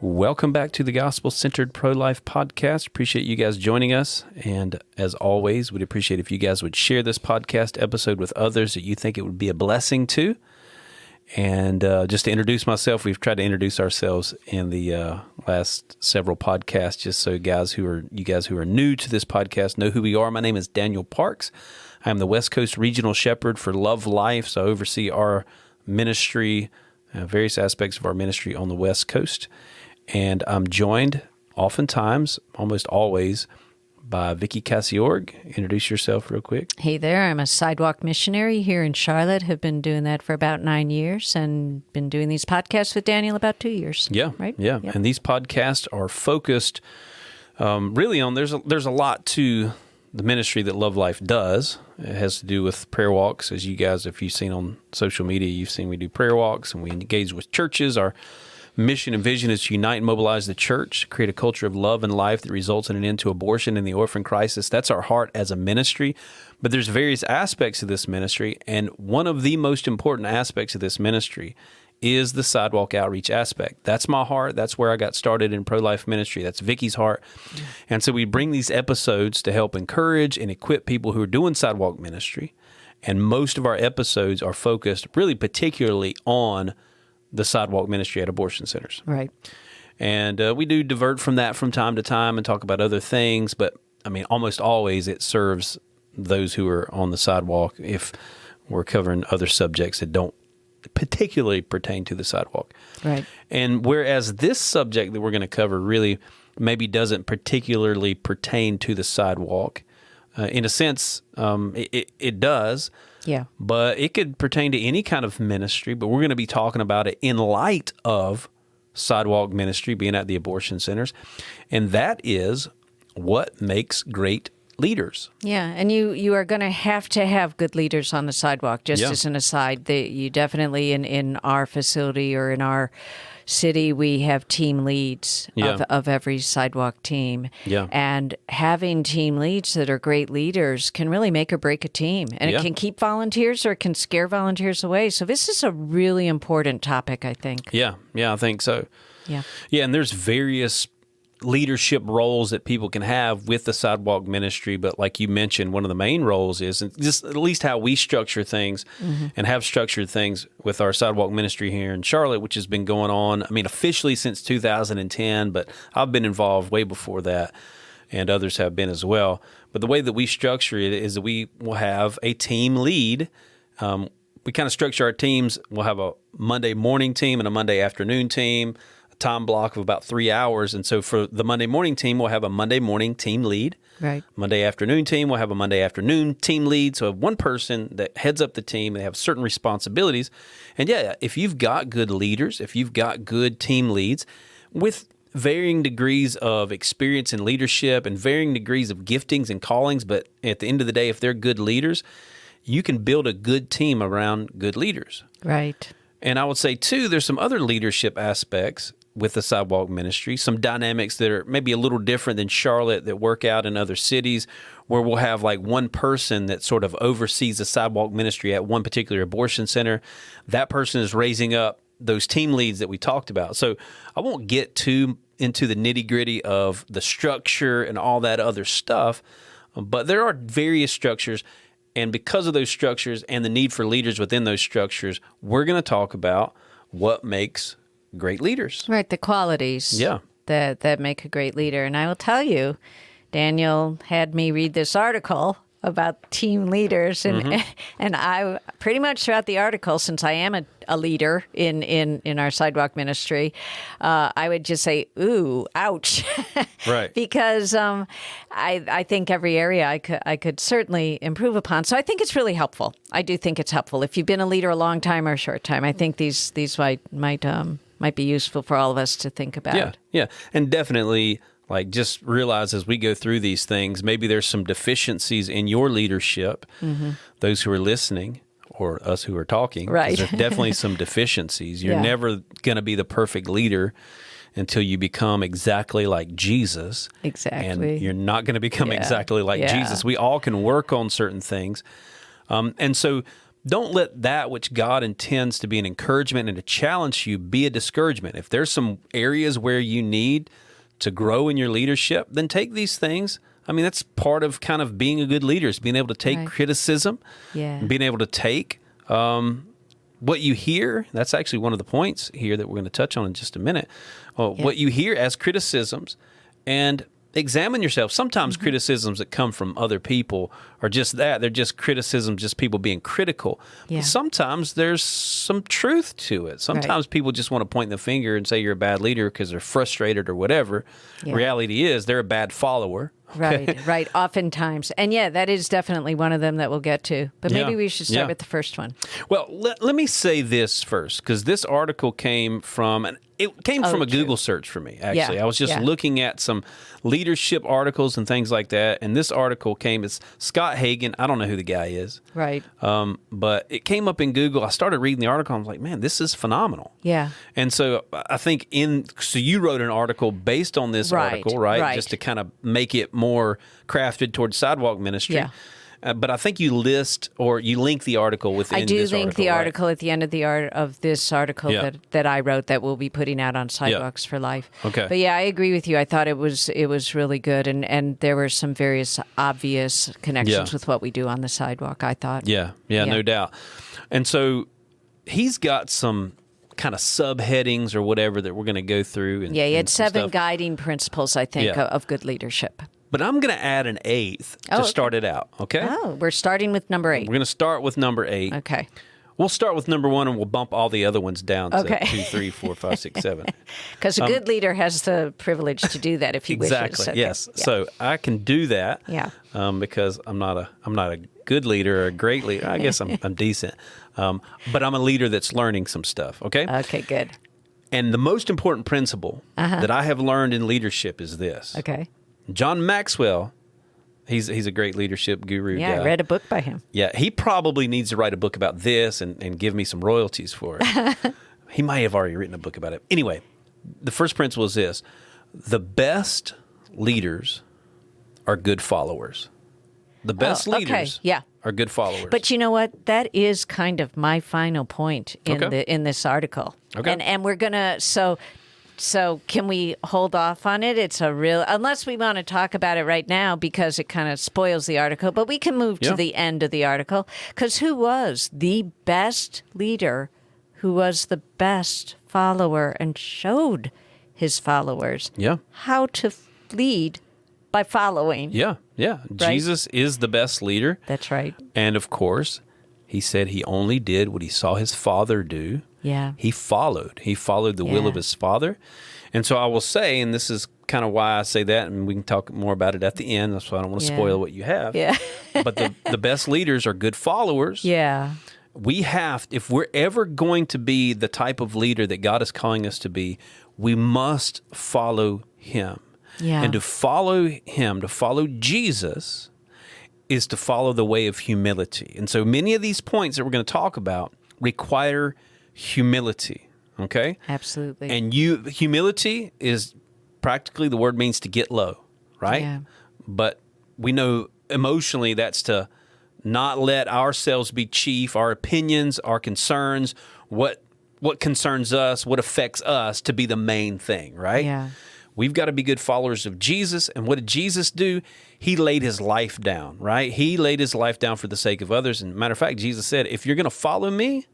Welcome back to the Gospel-Centered Pro-Life Podcast. Appreciate you guys joining us. And as always, we'd appreciate if you guys would share this podcast episode with others that you think it would be a blessing to. And just to introduce myself, we've tried to introduce ourselves in the last several podcasts, just so you guys who are new to this podcast know who we are. My name is Daniel Parks. I am the West Coast Regional Shepherd for Love Life, so I oversee our ministry, various aspects of our ministry on the West Coast. And I'm joined oftentimes, almost always, by Vicki Cassiorg. Introduce yourself real quick. Hey there, I'm a sidewalk missionary here in Charlotte. Have been doing that for about 9 years and been doing these podcasts with Daniel about 2 years. Yeah, right? Yeah. And these podcasts are focused really on, there's a lot to the ministry that Love Life does. It has to do with prayer walks. As you guys, if you've seen on social media, you've seen we do prayer walks and we engage with churches. Our mission and vision is to unite and mobilize the church, create a culture of love and life that results in an end to abortion and the orphan crisis. That's our heart as a ministry. But there's various aspects of this ministry, and one of the most important aspects of this ministry is the sidewalk outreach aspect. That's my heart. That's where I got started in pro-life ministry. That's Vicki's heart. And so we bring these episodes to help encourage and equip people who are doing sidewalk ministry. And most of our episodes are focused really particularly on the sidewalk ministry at abortion centers. Right. And we do divert from that from time to time and talk about other things, but I mean, almost always it serves those who are on the sidewalk if we're covering other subjects that don't particularly pertain to the sidewalk. Right. And whereas this subject that we're going to cover really maybe doesn't particularly pertain to the sidewalk, in a sense, it does. Yeah. But it could pertain to any kind of ministry, but we're going to be talking about it in light of sidewalk ministry being at the abortion centers. And that is what makes great leaders. Yeah, and you are going to have good leaders on the sidewalk. Just as an aside, you definitely in our facility or in our city, we have team leads of every sidewalk team. Yeah. And having team leads that are great leaders can really make or break a team. And it can keep volunteers or it can scare volunteers away. So this is a really important topic, I think. Yeah, I think so. Yeah. Yeah, and there's various leadership roles that people can have with the sidewalk ministry, but like you mentioned, one of the main roles is, and just at least how we structure things and have structured things with our sidewalk ministry here in Charlotte, which has been going on, I mean, officially since 2010, but I've been involved way before that, and others have been as well. But the way that we structure it is that we will have a team lead. We kind of structure our teams. We'll have a Monday morning team and a Monday afternoon team, time block of about 3 hours. And so for the Monday morning team, we'll have a Monday morning team lead. Right. Monday afternoon team, we'll have a Monday afternoon team lead. So one person that heads up the team, they have certain responsibilities. And if you've got good leaders, if you've got good team leads with varying degrees of experience in leadership and varying degrees of giftings and callings, but at the end of the day, if they're good leaders, you can build a good team around good leaders. Right. And I would say, too, there's some other leadership aspects with the sidewalk ministry, some dynamics that are maybe a little different than Charlotte that work out in other cities, where we'll have like one person that sort of oversees the sidewalk ministry at one particular abortion center. That person is raising up those team leads that we talked about. So I won't get too into the nitty-gritty of the structure and all that other stuff, but there are various structures. And because of those structures and the need for leaders within those structures, we're going to talk about what makes great leaders. Right, the qualities that make a great leader. And I will tell you, Daniel had me read this article about team leaders, and and I pretty much throughout the article, since I am a leader in our sidewalk ministry, I would just say, ooh, ouch. Right. Because I think every area I could certainly improve upon. So I think it's really helpful. I do think it's helpful. If you've been a leader a long time or a short time, I think these might be useful for all of us to think about. Yeah. And definitely, like, just realize as we go through these things, maybe there's some deficiencies in your leadership, those who are listening or us who are talking. Right. There's definitely some deficiencies. You're never going to be the perfect leader until you become exactly like Jesus. Exactly. And you're not going to become exactly like Jesus. We all can work on certain things. And so don't let that which God intends to be an encouragement and to challenge you be a discouragement. If there's some areas where you need to grow in your leadership, then take these things. I mean, that's part of kind of being a good leader, is being able to take criticism, being able to take what you hear. That's actually one of the points here that we're going to touch on in just a minute. What you hear as criticisms, and examine yourself. Sometimes criticisms that come from other people are just that. They're just criticisms, just people being critical. Yeah. But sometimes there's some truth to it. Sometimes people just want to point the finger and say you're a bad leader because they're frustrated or whatever. Yeah. Reality is they're a bad follower. Right. Oftentimes. And that is definitely one of them that we'll get to. But maybe we should start with the first one. Well, let me say this first, because this article came from a Google search for me, actually. I was just looking at some leadership articles and things like that. And this article came, it's Scott Hagen. I don't know who the guy is. Right. But it came up in Google. I started reading the article. I was like, man, this is phenomenal. Yeah. And so I think so you wrote an article based on this article, right? Just to kind of make it more crafted towards sidewalk ministry. Yeah. But I think you link the article within this article. I do link the article at the end of this article that I wrote that we'll be putting out on Sidewalks for Life. Okay. But I agree with you. I thought it was really good, and there were some various obvious connections with what we do on the sidewalk, I thought. Yeah, no doubt. And so he's got some kind of subheadings or whatever that we're going to go through. And, he had 7 stuff. guiding principles, I think, of good leadership. But I'm going to add an 8th to start it out, okay? Oh, we're starting with number 8. We're going to start with number 8. Okay. We'll start with number 1 and we'll bump all the other ones down to 2, 3, 4, 5, 6, 7. Because a good leader has the privilege to do that if he wishes. Exactly, yes. Yeah. So I can do that because I'm not a good leader or a great leader. I guess I'm decent. But I'm a leader that's learning some stuff, okay? Okay, good. And the most important principle that I have learned in leadership is this. Okay. John Maxwell, he's a great leadership guru guy. I read a book by him. Yeah, he probably needs to write a book about this and give me some royalties for it. He might have already written a book about it. Anyway, the first principle is this. The best leaders are good followers. The best leaders are good followers. But you know what? That is kind of my final point in this article. Okay. And we're going to... So can we hold off on it? It's unless we want to talk about it right now because it kind of spoils the article, but we can move to the end of the article, because who was the best leader, who was the best follower and showed his followers how to lead by following. Yeah. Right? Jesus is the best leader. That's right. And of course, he said he only did what he saw his Father do. Yeah. He followed the will of his Father. And so I will say, and this is kind of why I say that, and we can talk more about it at the end. That's why I don't want to spoil what you have. Yeah. But the best leaders are good followers. Yeah. We have, if we're ever going to be the type of leader that God is calling us to be, we must follow him. Yeah. And to follow him, to follow Jesus, is to follow the way of humility. And so many of these points that we're going to talk about require humility, okay? Absolutely. And humility is practically, the word means to get low, right? Yeah. But we know emotionally that's to not let ourselves be chief, our opinions, our concerns, what concerns us, what affects us, to be the main thing, right? Yeah. We've got to be good followers of Jesus. And what did Jesus do? He laid his life down, right? He laid his life down for the sake of others. And matter of fact, Jesus said, if you're going to follow me,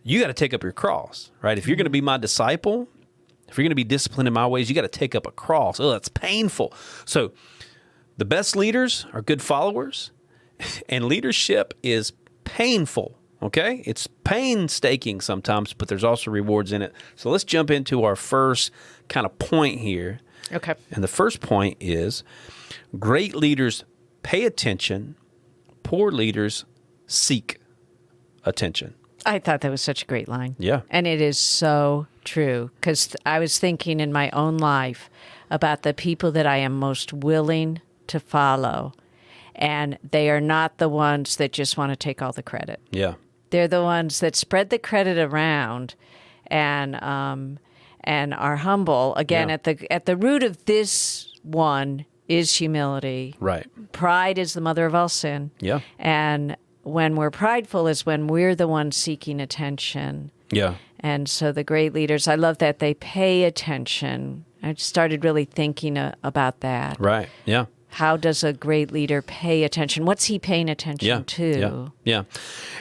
you got to take up your cross, right? If you're going to be my disciple, if you're going to be disciplined in my ways, you got to take up a cross. Oh, that's painful. So the best leaders are good followers, and leadership is painful, okay? It's painstaking sometimes, but there's also rewards in it. So let's jump into our first kind of point here. Okay. And the first point is great leaders pay attention, poor leaders seek attention. I thought that was such a great line. Yeah. And it is so true, because I was thinking in my own life about the people that I am most willing to follow, and they are not the ones that just want to take all the credit. Yeah. They're the ones that spread the credit around and are humble. Again, at the root of this one is humility. Right. Pride is the mother of all sin. Yeah. And when we're prideful is when we're the ones seeking attention. Yeah. And so the great leaders, I love that they pay attention. I started really thinking about that. Right. Yeah. How does a great leader pay attention? What's he paying attention to? Yeah.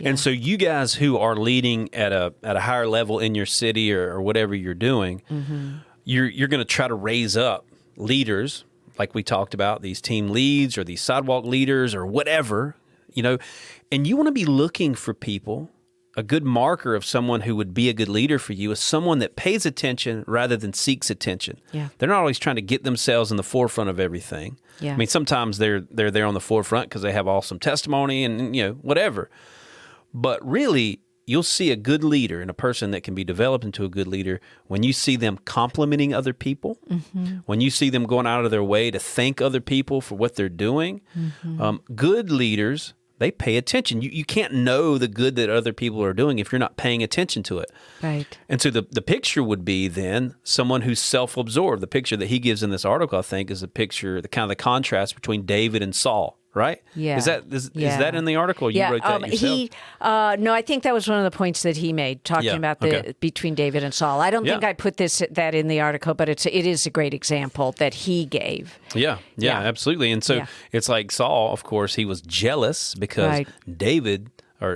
And so you guys who are leading at a higher level in your city or whatever you're doing, you're going to try to raise up leaders, like we talked about, these team leads or these sidewalk leaders or whatever, and you want to be looking for people. A good marker of someone who would be a good leader for you is someone that pays attention rather than seeks attention. Yeah. They're not always trying to get themselves in the forefront of everything. Yeah. I mean, sometimes they're there on the forefront because they have awesome testimony and whatever. But really, you'll see a good leader and a person that can be developed into a good leader when you see them complimenting other people, when you see them going out of their way to thank other people for what they're doing. Good leaders, they pay attention. You can't know the good that other people are doing if you're not paying attention to it. Right. And so the picture would be then someone who's self-absorbed. The picture that he gives in this article, I think, is a picture, the kind of the contrast between David and Saul. Right? Yeah. Is that in the article? You wrote that yourself? No, I think that was one of the points that he made, talking about between David and Saul. I don't think I put that in the article, but it is a great example that he gave. Yeah, absolutely. And so it's like Saul, of course, he was jealous because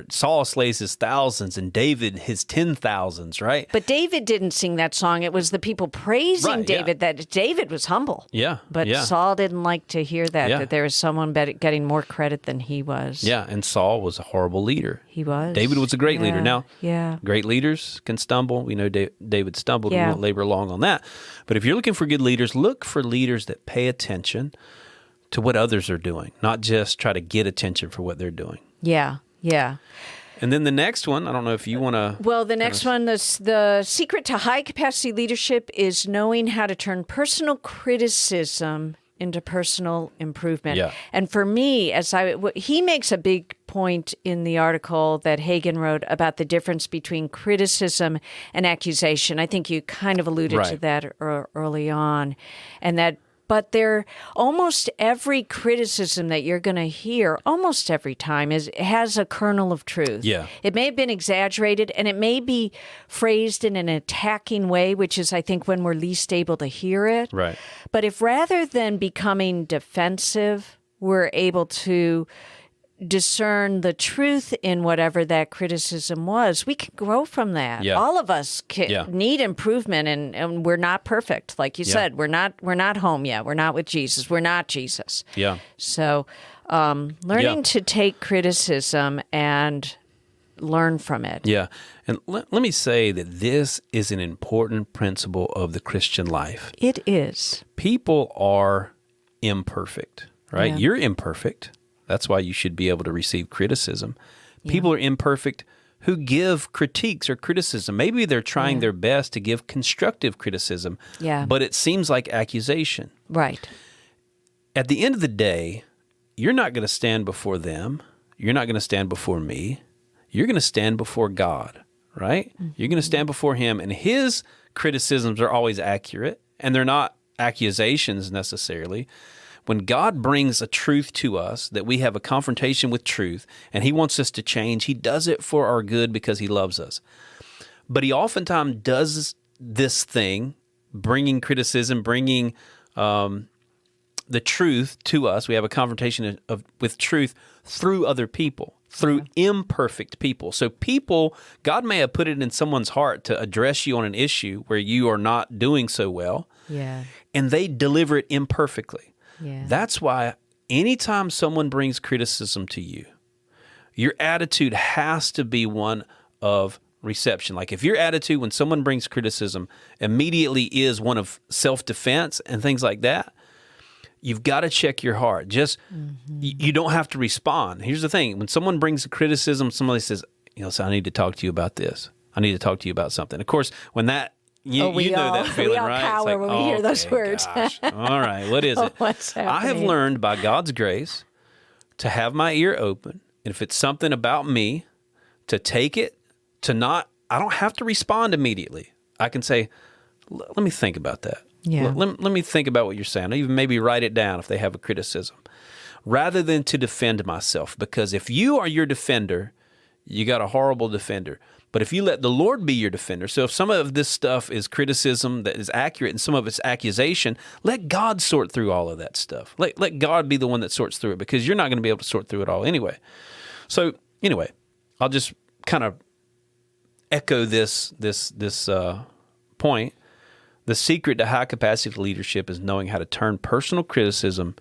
Saul slays his thousands and David his 10,000s, right? But David didn't sing that song. It was the people praising David, that David was humble. Yeah. But Saul didn't like to hear that there was someone getting more credit than he was. Yeah, and Saul was a horrible leader. He was. David was a great leader. Now, yeah. Great leaders can stumble. We know David stumbled. We won't labor long on that. But if you're looking for good leaders, look for leaders that pay attention to what others are doing, not just try to get attention for what they're doing. Yeah. Yeah. And then the next one, I don't know if you want to... Well, the next one, the secret to high-capacity leadership is knowing how to turn personal criticism into personal improvement. Yeah. And for me, he makes a big point in the article that Hagen wrote about the difference between criticism and accusation. I think you kind of alluded to that early on. But almost every criticism that you're going to hear, almost every time, has a kernel of truth. Yeah. It may have been exaggerated, and it may be phrased in an attacking way, which is, I think, when we're least able to hear it. Right. But if rather than becoming defensive, we're able to discern the truth in whatever that criticism was, we can grow from that. Yeah. All of us need improvement, and we're not perfect. Like you said, we're not home yet. We're not with Jesus. We're not Jesus. Yeah. So learning to take criticism and learn from it. Yeah. And let me say that this is an important principle of the Christian life. It is. People are imperfect, right? Yeah. You're imperfect. That's why you should be able to receive criticism. People are imperfect who give critiques or criticism. Maybe they're trying their best to give constructive criticism, but it seems like accusation. Right. At the end of the day, you're not going to stand before them. You're not going to stand before me. You're going to stand before God, right? Mm-hmm. You're going to stand before Him, and His criticisms are always accurate, and they're not accusations necessarily. When God brings a truth to us, that we have a confrontation with truth, and He wants us to change, He does it for our good because He loves us. But He oftentimes does this thing, bringing criticism, bringing the truth to us. We have a confrontation with truth through other people, through imperfect people. So God may have put it in someone's heart to address you on an issue where you are not doing so well, and they deliver it imperfectly. Yeah. That's why anytime someone brings criticism to you, your attitude has to be one of reception. Like if your attitude when someone brings criticism immediately is one of self-defense and things like that, you've got to check your heart. You don't have to respond. Here's the thing. When someone brings criticism, somebody says, so I need to talk to you about this. I need to talk to you about something. Of course, when that you know that feeling, we all right? cower it's like, when we hear those words. Gosh. All right, what is it? What's happening? I have learned by God's grace to have my ear open, and if it's something about me, to take it, I don't have to respond immediately. I can say, let me think about that. Yeah. Let me think about what you're saying. I even maybe write it down if they have a criticism. rather than to defend myself. Because if you are your defender, you got a horrible defender. But if you let the Lord be your defender, so if some of this stuff is criticism that is accurate and some of it's accusation, let God sort through all of that stuff. Let God be the one that sorts through it, because you're not going to be able to sort through it all anyway. So anyway, I'll just kind of echo this point. The secret to high capacity leadership is knowing how to turn personal criticism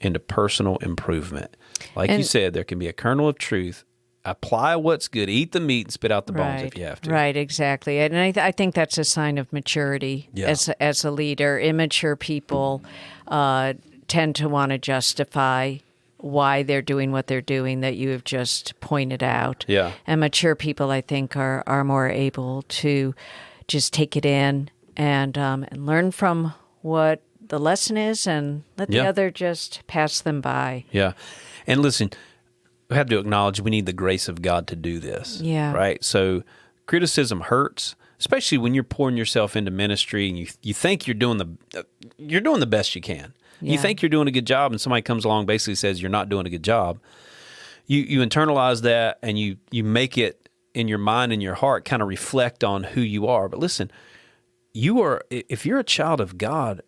into personal improvement. Like you said, there can be a kernel of truth. Apply what's good. Eat the meat and spit out the bones if you have to. Right, exactly. And I think that's a sign of maturity as a leader. Immature people tend to want to justify why they're doing what they're doing that you have just pointed out. Yeah. And mature people, I think, are more able to just take it in and learn from what the lesson is and let the other just pass them by. Yeah. And listen, we have to acknowledge we need the grace of God to do this. Yeah. Right? So criticism hurts, especially when you're pouring yourself into ministry and you think you're doing the best you can. Yeah. You think you're doing a good job, and somebody comes along and basically says you're not doing a good job. You internalize that, and you make it in your mind and your heart kind of reflect on who you are. But listen, if you're a child of God,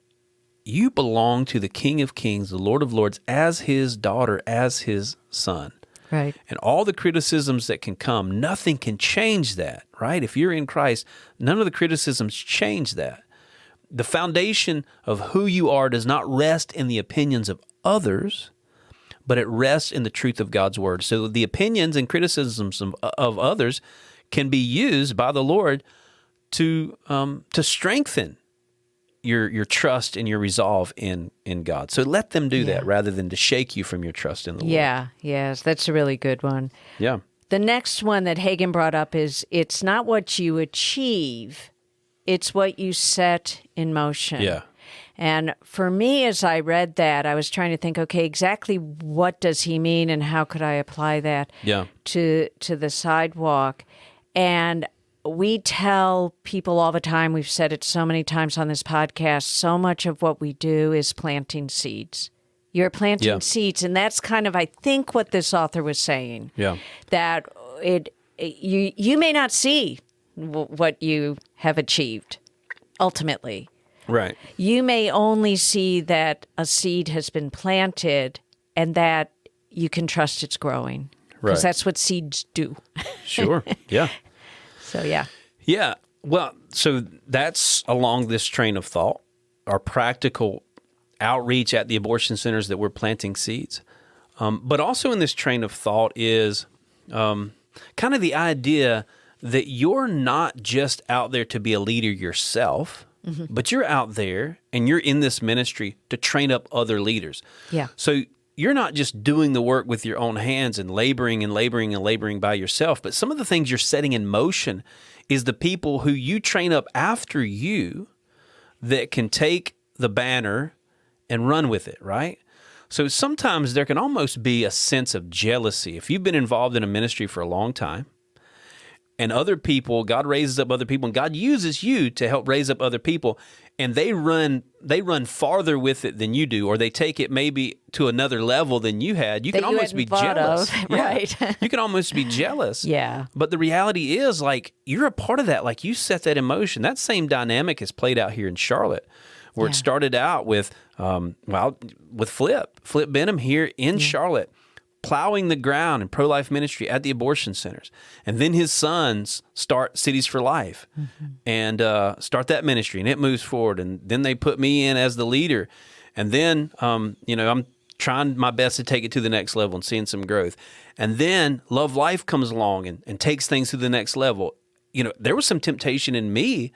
you belong to the King of Kings, the Lord of Lords, as his daughter, as his son. Right. And all the criticisms that can come, nothing can change that, right? If you're in Christ, none of the criticisms change that. The foundation of who you are does not rest in the opinions of others, but it rests in the truth of God's word. So the opinions and criticisms of others can be used by the Lord to strengthen your trust and your resolve in God. So let them do that rather than to shake you from your trust in the Lord. Yeah, yes, that's a really good one. Yeah. The next one that Hagen brought up is it's not what you achieve, it's what you set in motion. Yeah. And for me, as I read that, I was trying to think, okay, exactly what does he mean and how could I apply that to the sidewalk? And we tell people all the time, we've said it so many times on this podcast, so much of what we do is planting seeds. You're planting seeds, and that's kind of, I think, what this author was saying. Yeah. That you may not see what you have achieved, ultimately. Right. You may only see that a seed has been planted and that you can trust it's growing. Because that's what seeds do. Sure. Yeah. So, yeah. Yeah. Well, so that's along this train of thought, our practical outreach at the abortion centers that we're planting seeds. But also in this train of thought is kind of the idea that you're not just out there to be a leader yourself, but you're out there and you're in this ministry to train up other leaders. Yeah. So you're not just doing the work with your own hands and laboring and laboring and laboring by yourself, but some of the things you're setting in motion is the people who you train up after you that can take the banner and run with it, right? So sometimes there can almost be a sense of jealousy. If you've been involved in a ministry for a long time, and other people, God raises up other people, and God uses you to help raise up other people, and they run farther with it than you do, or they take it maybe to another level than you had. You can almost be jealous. Right. You can almost be jealous. Yeah. But the reality is, like, you're a part of that. Like, you set that in motion. That same dynamic is played out here in Charlotte, where it started out with, with Flip Benham here in Charlotte, plowing the ground in pro-life ministry at the abortion centers. And then his sons start Cities for Life and start that ministry, and it moves forward. And then they put me in as the leader. And then, I'm trying my best to take it to the next level and seeing some growth. And then Love Life comes along and takes things to the next level. There was some temptation in me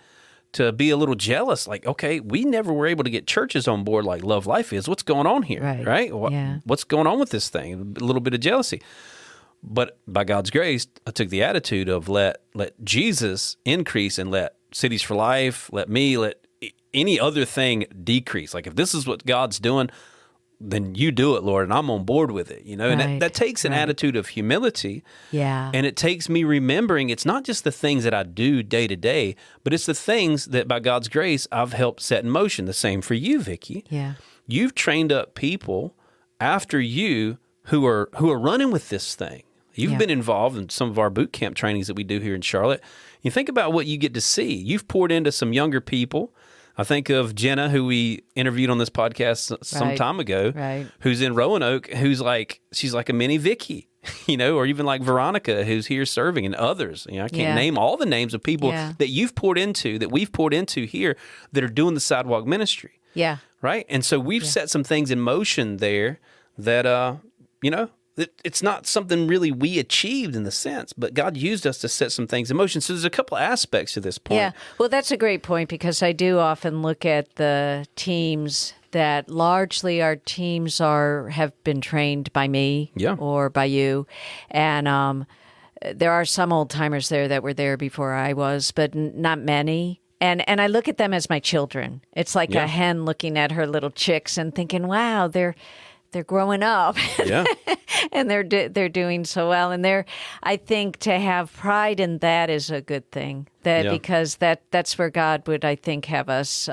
to be a little jealous, like, okay, we never were able to get churches on board like Love Life is. What's going on here, right? What's going on with this thing? A little bit of jealousy. But by God's grace, I took the attitude of let Jesus increase and let Cities for Life, let any other thing decrease. Like, if this is what God's doing, then you do it, Lord, and I'm on board with it, And that takes an attitude of humility. Yeah. And it takes me remembering it's not just the things that I do day to day, but it's the things that by God's grace I've helped set in motion. The same for you, Vicki. Yeah. You've trained up people after you who are running with this thing. You've been involved in some of our boot camp trainings that we do here in Charlotte. You think about what you get to see. You've poured into some younger people. I think of Jenna, who we interviewed on this podcast some time ago, who's in Roanoke, she's like a mini Vicky, or even like Veronica, who's here serving, and others. I can't name all the names of people that you've poured into, that we've poured into here, that are doing the sidewalk ministry. Yeah. Right? And so we've set some things in motion there that, it's not something really we achieved in the sense, but God used us to set some things in motion. So there's a couple of aspects to this point. Yeah, well, that's a great point, because I do often look at the teams that largely our teams have been trained by me or by you. And there are some old timers there that were there before I was, but not many. And I look at them as my children. It's like a hen looking at her little chicks and thinking, wow, they're growing up, and they're doing so well, and I think to have pride in that is a good thing. Because that's where God would, I think, have us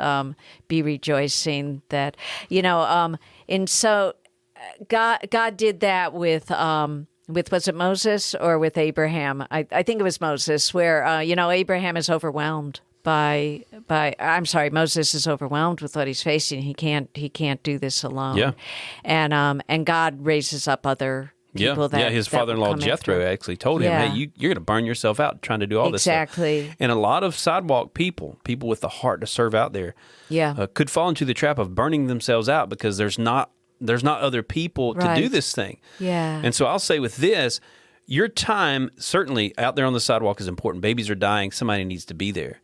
be rejoicing that and so God did that with was it Moses or with Abraham? I think it was Moses, where Abraham is overwhelmed. Moses is overwhelmed with what he's facing. He can't do this alone. Yeah. And God raises up other people that his father-in-law Jethro actually told him, "Hey, you're going to burn yourself out trying to do all this stuff." Exactly. And a lot of sidewalk people with the heart to serve out there, could fall into the trap of burning themselves out because there's not other people to do this thing. Yeah. And so I'll say with this, your time certainly out there on the sidewalk is important. Babies are dying. Somebody needs to be there.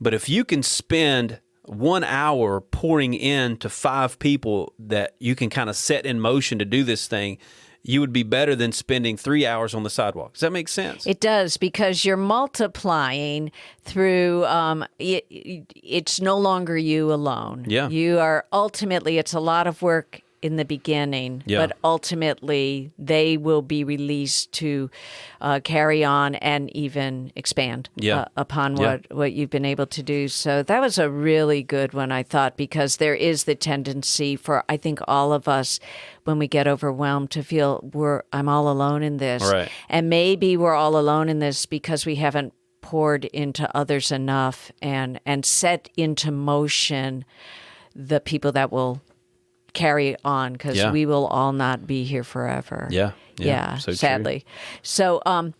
But if you can spend 1 hour pouring in to 5 people that you can kind of set in motion to do this thing, you would be better than spending 3 hours on the sidewalk. Does that make sense? It does, because you're multiplying through, it's no longer you alone. Yeah. You are ultimately, it's a lot of work in the beginning, but ultimately they will be released to carry on and even expand upon what you've been able to do. So that was a really good one, I thought, because there is the tendency for, I think, all of us when we get overwhelmed to feel I'm all alone in this. Right. And maybe we're all alone in this because we haven't poured into others enough and set into motion the people that will carry on, because we will all not be here forever. Yeah, so sadly. True. So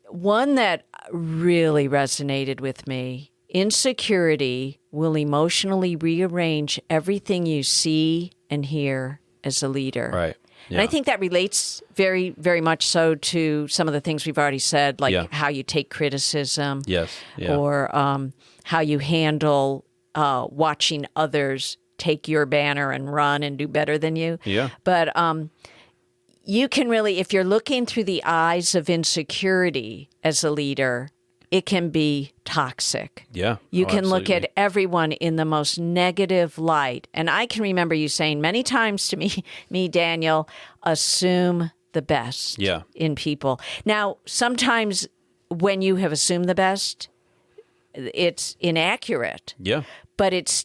one that really resonated with me: insecurity will emotionally rearrange everything you see and hear as a leader. Right. Yeah. And I think that relates very, very much so to some of the things we've already said, like how you take criticism, or how you handle watching others take your banner and run and do better than you. Yeah. But you can really, if you're looking through the eyes of insecurity as a leader, it can be toxic. Yeah. You can look at everyone in the most negative light. And I can remember you saying many times to me, Daniel, assume the best in people. Now, sometimes when you have assumed the best, it's inaccurate. Yeah. But it's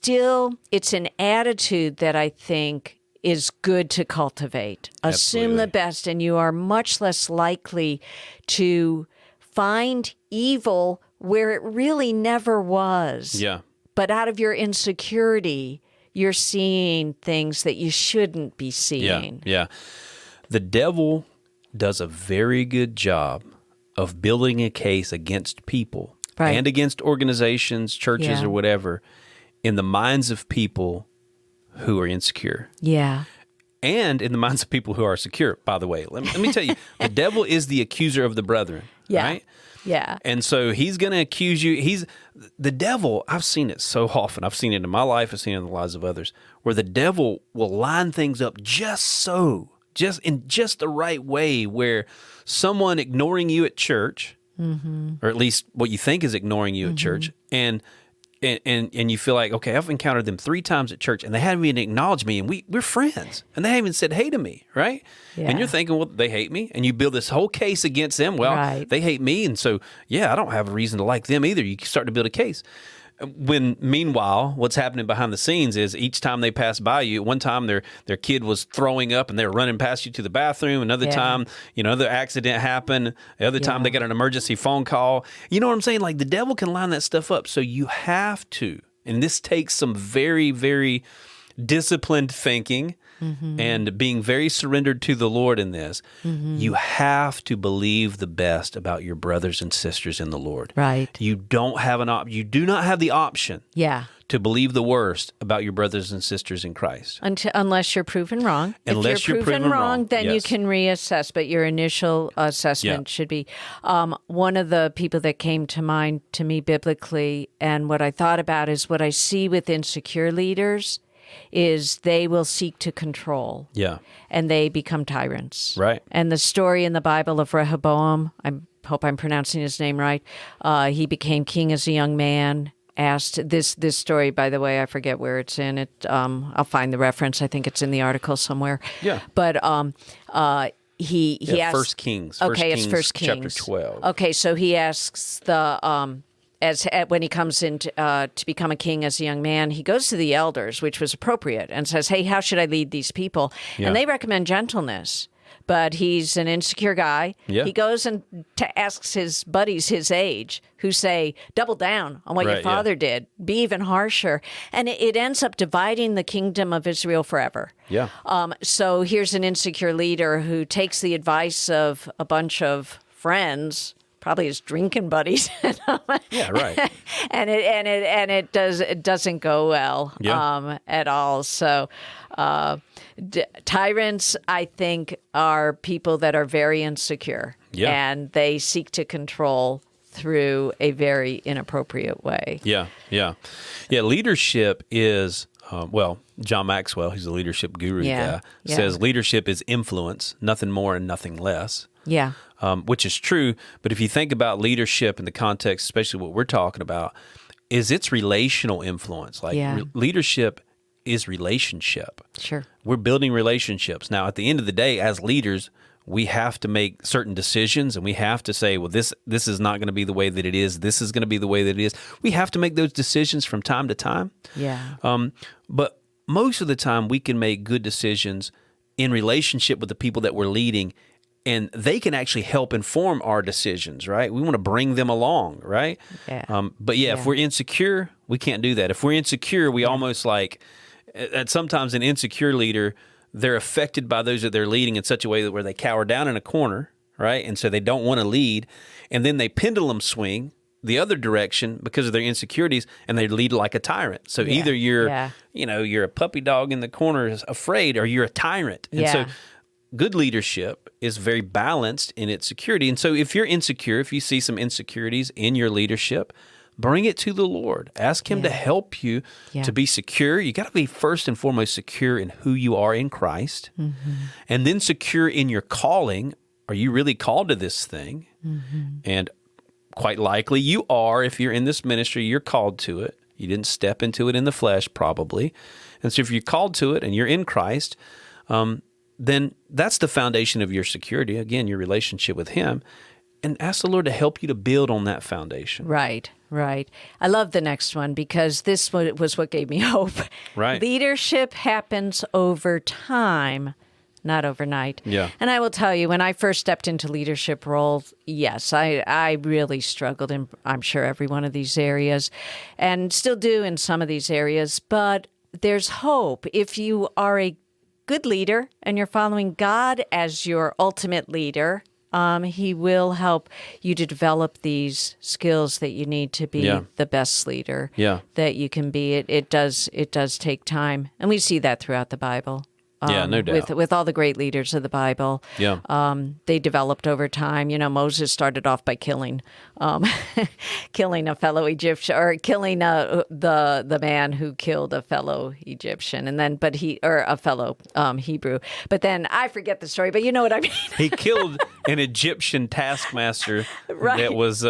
an attitude that I think is good to cultivate. Assume the best, and you are much less likely to find evil where it really never was. Yeah. But out of your insecurity, you're seeing things that you shouldn't be seeing. Yeah. The devil does a very good job of building a case against people and against organizations, churches, or whatever, in the minds of people who are insecure. Yeah. And in the minds of people who are secure, by the way. Let me tell you, the devil is the accuser of the brethren, right? Yeah. And so he's going to accuse you. The devil, I've seen it so often. I've seen it in my life. I've seen it in the lives of others, where the devil will line things up just in the right way, where someone ignoring you at church, or at least what you think is ignoring you at church, and you feel like, okay, I've encountered them 3 times at church, and they haven't even acknowledged me, and we're friends, and they haven't even said hey to me, right? Yeah. And you're thinking, well, they hate me, and you build this whole case against them. Well, they hate me, and so, I don't have a reason to like them either. You start to build a case. When meanwhile, what's happening behind the scenes is each time they pass by you, one time their kid was throwing up and they were running past you to the bathroom. Another time, the accident happened. The other time they got an emergency phone call. You know what I'm saying? Like the devil can line that stuff up. So you have to, and this takes some very, very disciplined thinking and being very surrendered to the Lord in this. You have to believe the best about your brothers and sisters in the Lord. Right. You don't have you do not have the option to believe the worst about your brothers and sisters in Christ. Unless you're proven wrong. Unless if you're proven wrong, then you can reassess, but your initial assessment should be. One of the people that came to mind to me biblically, and what I thought about is what I see with insecure leaders is they will seek to control. Yeah. And they become tyrants. Right. And the story in the Bible of Rehoboam, I hope I'm pronouncing his name right, he became king as a young man, asked, this story, by the way, I forget where it's in. I'll find the reference. I think it's in the article somewhere. Yeah. But he asked... First Kings. It's First Kings. Chapter 12. Okay, so he asks when he comes in to become a king as a young man, he goes to the elders, which was appropriate, and says, hey, how should I lead these people? Yeah. And they recommend gentleness. But he's an insecure guy. Yeah. He goes and asks his buddies his age, who say, double down on what your father did. Be even harsher. And it ends up dividing the kingdom of Israel forever. Yeah. So here's an insecure leader who takes the advice of a bunch of friends, probably his drinking buddies. Yeah, right. and it doesn't go well at all. So tyrants, I think, are people that are very insecure, and they seek to control through a very inappropriate way. Yeah. Leadership is John Maxwell, he's a leadership guru guy, says leadership is influence, nothing more and nothing less. Yeah. Which is true. But if you think about leadership in the context, especially what we're talking about, is its relational influence. Like leadership is relationship. Sure. We're building relationships. Now, at the end of the day, as leaders, we have to make certain decisions, and we have to say, well, this is not going to be the way that it is. This is going to be the way that it is. We have to make those decisions from time to time. Yeah. But most of the time, we can make good decisions in relationship with the people that we're leading, and they can actually help inform our decisions, right? We want to bring them along, right? Yeah. But if we're insecure, we can't do that. If we're insecure, we almost sometimes an insecure leader, they're affected by those that they're leading in such a way that where they cower down in a corner, right? And so they don't want to lead. And then they pendulum swing the other direction because of their insecurities, and they lead like a tyrant. So either you're a puppy dog in the corner afraid, or you're a tyrant. And so good leadership is very balanced in its security. And so if you're insecure, if you see some insecurities in your leadership, bring it to the Lord. Ask Him to help you to be secure. You got to be first and foremost secure in who you are in Christ, and then secure in your calling. Are you really called to this thing? And quite likely you are. If you're in this ministry, you're called to it. You didn't step into it in the flesh, probably. And so if you're called to it and you're in Christ, then that's the foundation of your security. Again, your relationship with Him. And ask the Lord to help you to build on that foundation. Right. I love the next one because this was what gave me hope. Right. Leadership happens over time, not overnight. Yeah. And I will tell you, when I first stepped into leadership roles, yes, I really struggled in, I'm sure, every one of these areas, and still do in some of these areas. But there's hope. If you are a good leader and you're following God as your ultimate leader, He will help you to develop these skills that you need to be the best leader that you can be. It does take time, and we see that throughout the Bible. No doubt. With all the great leaders of the Bible, they developed over time. Moses started off by killing a fellow Egyptian, or killing the man who killed a fellow Egyptian, and then a fellow Hebrew. But then I forget the story, but you know what I mean. He killed an Egyptian taskmaster that was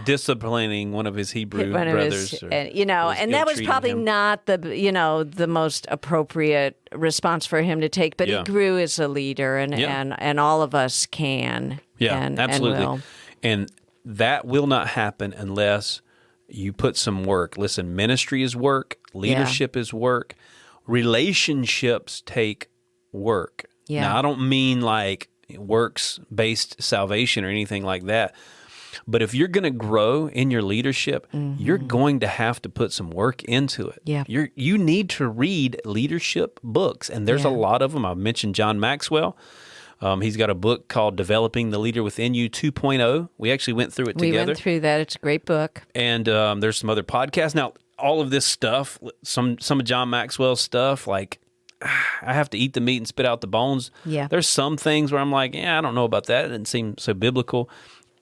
disciplining one of his Hebrew brothers. And that was probably not the most appropriate response for him to take, but he grew as a leader, and all of us can. Absolutely. And will. And that will not happen unless you put some work. Listen, ministry is work. Leadership is work. Relationships take work. Yeah. Now, I don't mean like works-based salvation or anything like that. But if you're going to grow in your leadership, you're going to have to put some work into it. Yeah. You need to read leadership books, and there's a lot of them. I've mentioned John Maxwell. He's got a book called Developing the Leader Within You 2.0. We actually went through it together. We went through that. It's a great book. And there's some other podcasts. Now, all of this stuff, some of John Maxwell's stuff, like I have to eat the meat and spit out the bones. Yeah. There's some things where I'm like, I don't know about that. It didn't seem so biblical.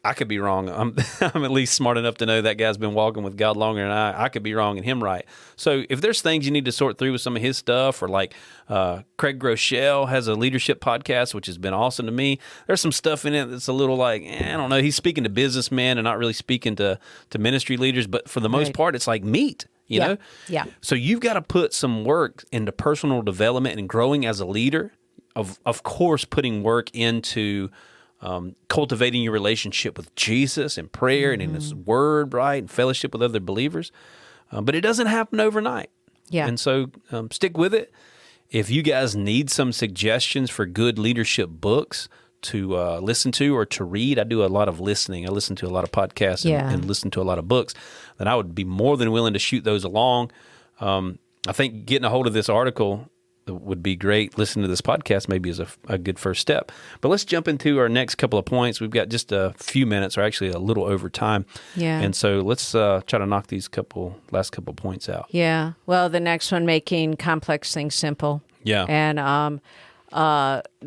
I could be wrong. I'm at least smart enough to know that guy's been walking with God longer than I could be wrong and him right. So if there's things you need to sort through with some of his stuff, or like Craig Groeschel has a leadership podcast, which has been awesome to me. There's some stuff in it that's a little like, I don't know. He's speaking to businessmen and not really speaking to ministry leaders. But for the most part, it's like meat. You know? Yeah. So you've got to put some work into personal development and growing as a leader. Of course, putting work into cultivating your relationship with Jesus and prayer and in His Word, right, and fellowship with other believers. But it doesn't happen overnight. Yeah. And so stick with it. If you guys need some suggestions for good leadership books to listen to or to read, I do a lot of listening. I listen to a lot of podcasts and listen to a lot of books. Then I would be more than willing to shoot those along. I think getting a hold of this article would be great. Listening to this podcast maybe is a good first step. But let's jump into our next couple of points. We've got just a few minutes, or actually a little over time. Yeah. And so let's try to knock these last couple points out. Yeah. Well, the next one, making complex things simple. Yeah. And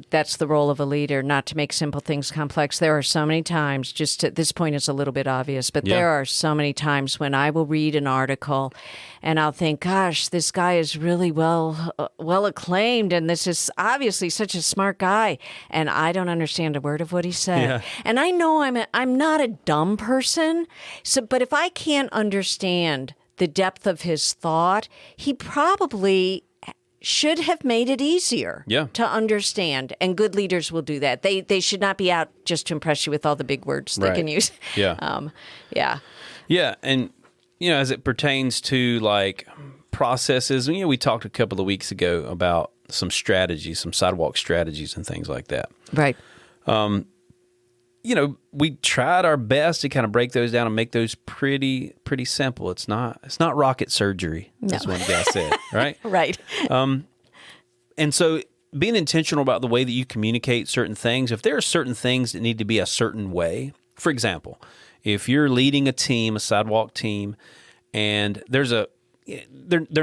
that's the role of a leader, not to make simple things complex. There are so many times, just at this point it's a little bit obvious, but there are so many times when I will read an article and I'll think, gosh, this guy is really well acclaimed, and this is obviously such a smart guy, and I don't understand a word of what he said. Yeah. And I know I'm not a dumb person, but if I can't understand the depth of his thought, he probably should have made it easier to understand. And good leaders will do that. They should not be out just to impress you with all the big words they can use. Yeah. Yeah. And, as it pertains to like processes, we talked a couple of weeks ago about some strategies, some sidewalk strategies and things like that. Right. We tried our best to kind of break those down and make those pretty simple. It's not rocket surgery, as one guy said, right? Right. And so being intentional about the way that you communicate certain things, if there are certain things that need to be a certain way, for example, if you're leading a team, a sidewalk team, and they're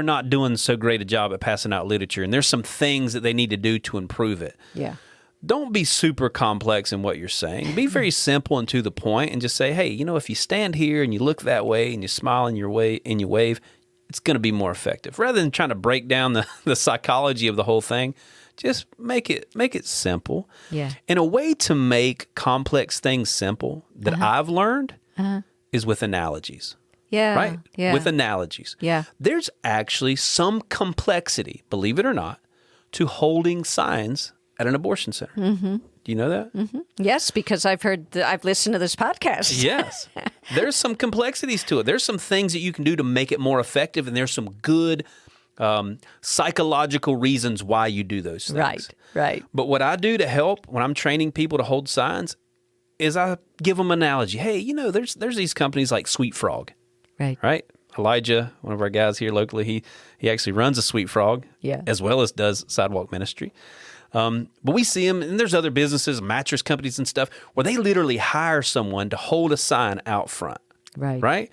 not doing so great a job at passing out literature, and there's some things that they need to do to improve it. Yeah. Don't be super complex in what you're saying. Be very simple and to the point, and just say, hey, if you stand here and you look that way and you smile and you wave, it's going to be more effective. Rather than trying to break down the psychology of the whole thing, just make it simple. Yeah. And a way to make complex things simple that I've learned is with analogies. Yeah. Right? Yeah. With analogies. Yeah. There's actually some complexity, believe it or not, to holding signs at an abortion center. Mm-hmm. Do you know that? Mm-hmm. Yes, because I've listened to this podcast. Yes. There's some complexities to it. There's some things that you can do to make it more effective, and there's some good psychological reasons why you do those things. Right. But what I do to help when I'm training people to hold signs is I give them an analogy. Hey, there's these companies like Sweet Frog. Right? Elijah, one of our guys here locally, he actually runs a Sweet Frog, as well as does sidewalk ministry. But we see them, and there's other businesses, mattress companies and stuff, where they literally hire someone to hold a sign out front. Right?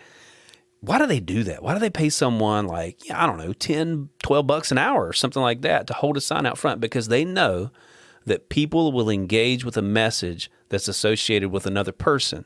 Why do they do that? Why do they pay someone like, I don't know, $10, $12 an hour or something like that to hold a sign out front? Because they know that people will engage with a message that's associated with another person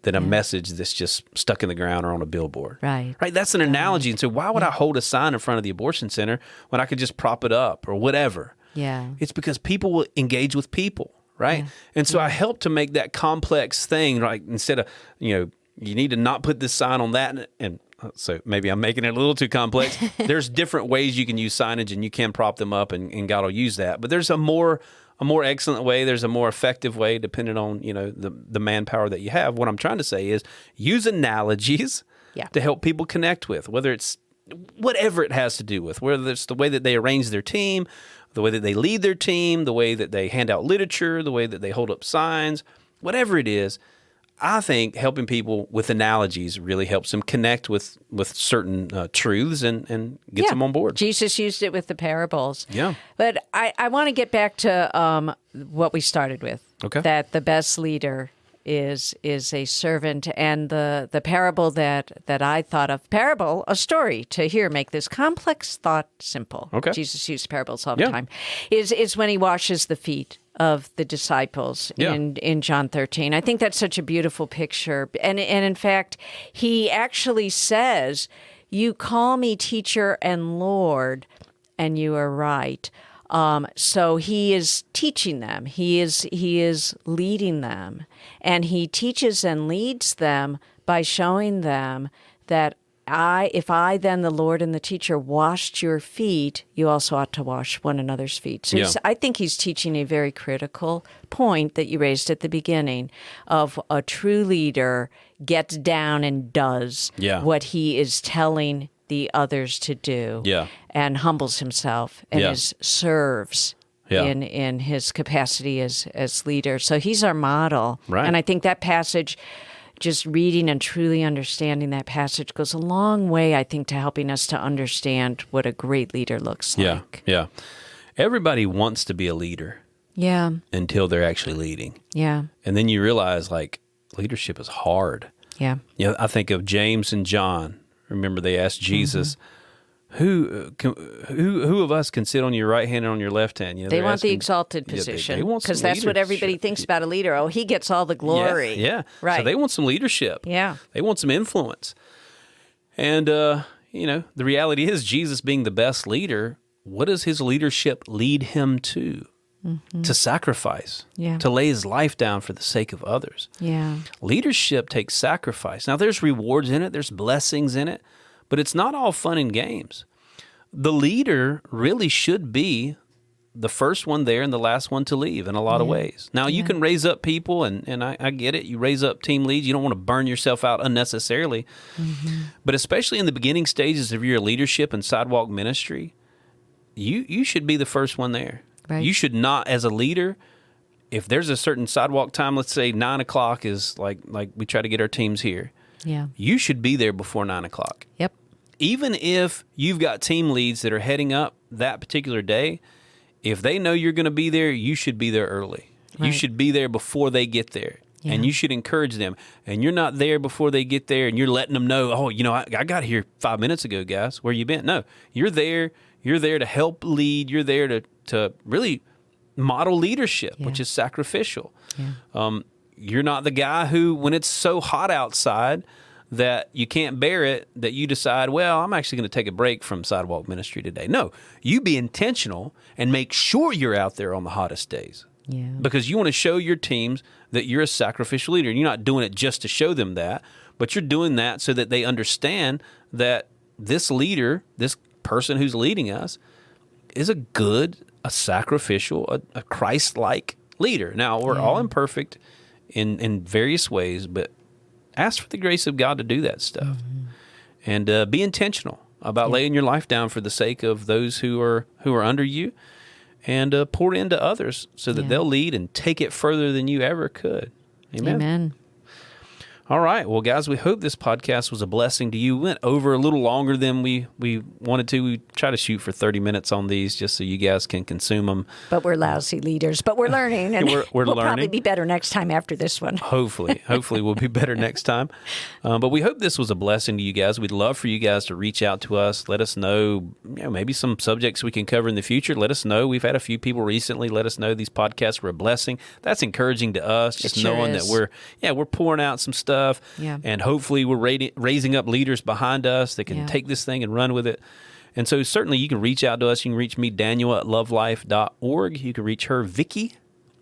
than a message that's just stuck in the ground or on a billboard. Right? That's an analogy. And so why would I hold a sign in front of the abortion center when I could just prop it up or whatever? Yeah. It's because people will engage with people, right? Yeah. And so I help to make that complex thing, right? Instead of, you need to not put this sign on that. And so maybe I'm making it a little too complex. There's different ways you can use signage, and you can prop them up, and God will use that. But there's a more excellent way. There's a more effective way, depending on, the manpower that you have. What I'm trying to say is use analogies Yeah. to help people connect with, whether it's whatever it has to do with, whether it's the way that they arrange their team, the way that they lead their team, the way that they hand out literature, the way that they hold up signs, whatever it is. I think helping people with analogies really helps them connect with certain truths and gets them on board. Jesus used it with the parables. Yeah. But I want to get back to what we started with. Okay. That the best leader is a servant, and the parable that I thought of, a story to hear make this complex thought simple. Okay. Jesus used parables all the time. Is when he washes the feet of the disciples in John 13. I think that's such a beautiful picture. And in fact, he actually says, "You call me teacher and Lord, and you are right." So he is teaching them. He is leading them, and he teaches and leads them by showing them that if I then, the Lord and the teacher, washed your feet, you also ought to wash one another's feet. So I think he's teaching a very critical point that you raised at the beginning of a true leader gets down and does what he is telling the others to do, and humbles himself and serves in his capacity as leader. So he's our model. Right. And I think that passage, just reading and truly understanding that passage, goes a long way, I think, to helping us to understand what a great leader looks like. Yeah. Everybody wants to be a leader. Yeah. Until they're actually leading. Yeah. And then you realize, like, leadership is hard. Yeah. I think of James and John. Remember, they asked Jesus, who of us can sit on your right hand and on your left hand? They want the exalted position, because that's what everybody thinks about a leader. Oh, he gets all the glory. Yeah. Right. So they want some leadership. Yeah. They want some influence. And, the reality is, Jesus being the best leader, what does his leadership lead him to? To sacrifice, to lay his life down for the sake of others. Yeah. Leadership takes sacrifice. Now, there's rewards in it, there's blessings in it, but it's not all fun and games. The leader really should be the first one there and the last one to leave in a lot of ways. Now, you can raise up people, and I get it. You raise up team leads. You don't want to burn yourself out unnecessarily. But especially in the beginning stages of your leadership and sidewalk ministry, you should be the first one there. Right. You should not, as a leader, if there's a certain sidewalk time, let's say 9 o'clock is like we try to get our teams here. Yeah. You should be there before 9 o'clock. Yep. Even if you've got team leads that are heading up that particular day, if they know you're going to be there, you should be there early. Right. You should be there before they get there. Yeah. And you should encourage them. And you're not there before they get there, and you're letting them know, I got here 5 minutes ago, guys. Where you been? No, you're there. You're there to help lead. You're there to really model leadership, which is sacrificial. Yeah. You're not the guy who, when it's so hot outside that you can't bear it, that you decide, well, I'm actually going to take a break from sidewalk ministry today. No, you be intentional and make sure you're out there on the hottest days. Yeah. Because you want to show your teams that you're a sacrificial leader. And you're not doing it just to show them that, but you're doing that so that they understand that this leader, this person who's leading us, is a sacrificial, a Christ-like leader. Now, we're all imperfect in various ways, but ask for the grace of God to do that stuff. And be intentional about laying your life down for the sake of those who are under you, and pour into others so that they'll lead and take it further than you ever could. Amen. All right. Well, guys, we hope this podcast was a blessing to you. We went over a little longer than we wanted to. We try to shoot for 30 minutes on these just so you guys can consume them. But we're lousy leaders. But we're learning. And we're we'll learning. Probably be better next time after this one. Hopefully we'll be better next time. But we hope this was a blessing to you guys. We'd love for you guys to reach out to us. Let us know, maybe some subjects we can cover in the future. Let us know. We've had a few people recently let us know these podcasts were a blessing. That's encouraging to us, just knowing that we're pouring out some stuff. Yeah. And hopefully we're raising up leaders behind us that can take this thing and run with it. And so certainly you can reach out to us. You can reach me, Daniel, at lovelife.org. You can reach her, Vicky,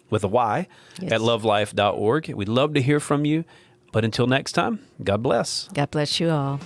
with a Y, at lovelife.org. We'd love to hear from you. But until next time, God bless. God bless you all.